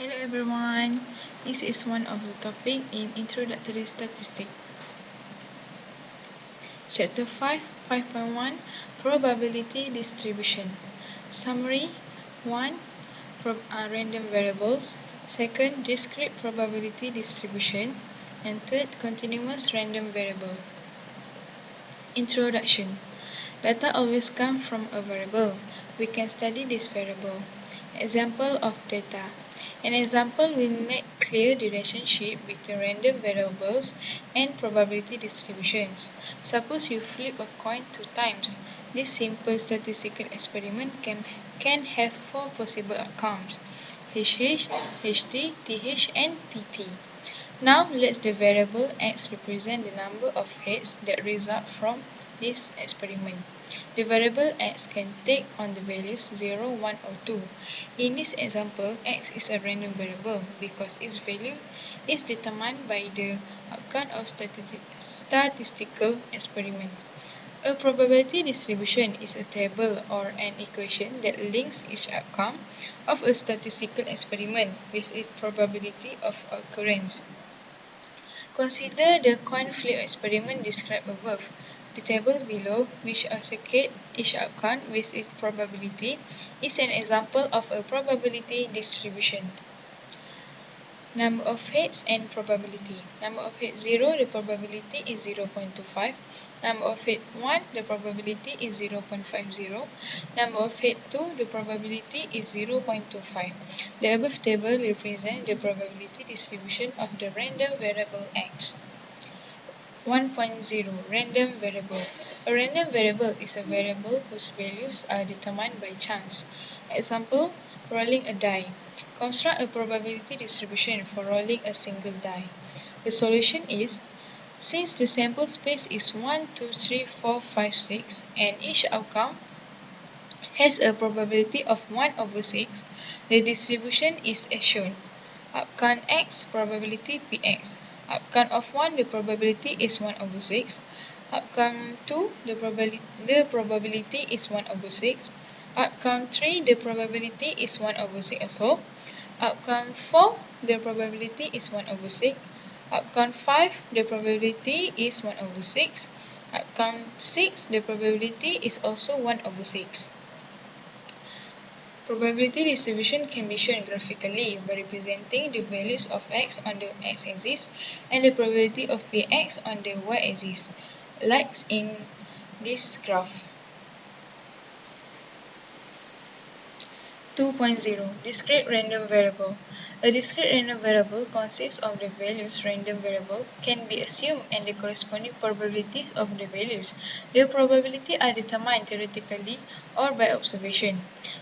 Hello everyone, this is one of the topic in Introductory Statistics. Chapter 5, 5.1 Probability Distribution. Summary 1. Random variables. 2. Discrete probability distribution. And 3. Continuous random variable. Introduction. Data always comes from a variable. We can study this variable. Example of data. An example will make clear the relationship between random variables and probability distributions. Suppose you flip a coin 2 times. This simple statistical experiment can have 4 possible outcomes: HH, HT, TH, and TT. Now let the variable x represent the number of heads that result from this experiment. The variable x can take on the values 0, 1 or 2. In this example, x is a random variable because its value is determined by the outcome of statistical experiment. A probability distribution is a table or an equation that links each outcome of a statistical experiment with its probability of occurrence. Consider the coin flip experiment described above. The table below, which associates each outcome with its probability, is an example of a probability distribution. Number of heads and probability. Number of heads 0, the probability is 0.25. Number of head 1, the probability is 0.50. Number of head 2, the probability is 0.25. The above table represents the probability distribution of the random variable x. 1.0 Random variable. A random variable is a variable whose values are determined by chance. Example, rolling a die. Construct a probability distribution for rolling a single die. The solution is, since the sample space is 1, 2, 3, 4, 5, 6 and each outcome has a probability of 1 over 6, the distribution is as shown. Outcome x, probability px. Outcome of 1, the probability is 1 over 6. Outcome 2, the probability is 1 over 6. Outcome 3, the probability is 1 over 6 also. Outcome 4, the probability is 1 over 6. Outcome 5, the probability is 1 over 6. Outcome 6, the probability is also 1 over 6. Probability distribution can be shown graphically by representing the values of x on the x-axis and the probability of px on the y-axis, like in this graph. 2.0 Discrete random variable. A discrete random variable consists of the values random variable can be assumed and the corresponding probabilities of the values. The probability are determined theoretically or by observation.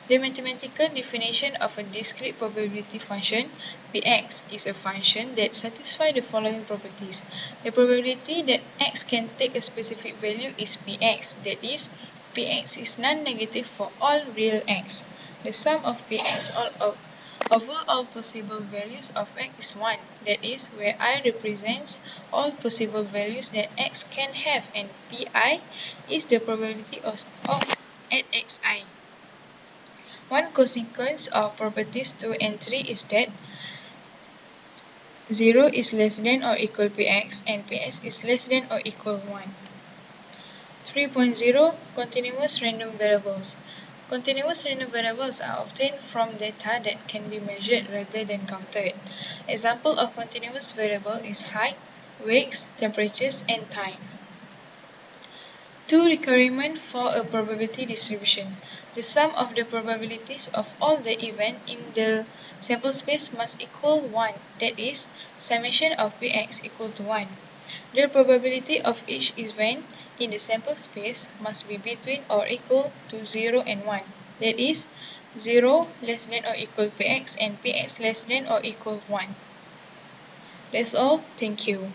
The mathematical definition of a discrete probability function, Px, is a function that satisfies the following properties. The probability that x can take a specific value is Px, that is, Px is non-negative for all real x. The sum of Px over all possible values of x is 1, that is, where I represents all possible values that x can have, and Pi is the probability of at xi. One consequence of properties 2 and 3 is that 0 is less than or equal Px and Px is less than or equal 1. 3.0 Continuous random variables. Continuous random variables are obtained from data that can be measured rather than counted. Example of continuous variable is height, weights, temperatures, and time. 2 requirements for a probability distribution. The sum of the probabilities of all the events in the sample space must equal 1, that is, summation of Px equal to 1. The probability of each event in the sample space must be between or equal to 0 and 1, that is, 0 less than or equal Px and Px less than or equal 1. That's all. Thank you.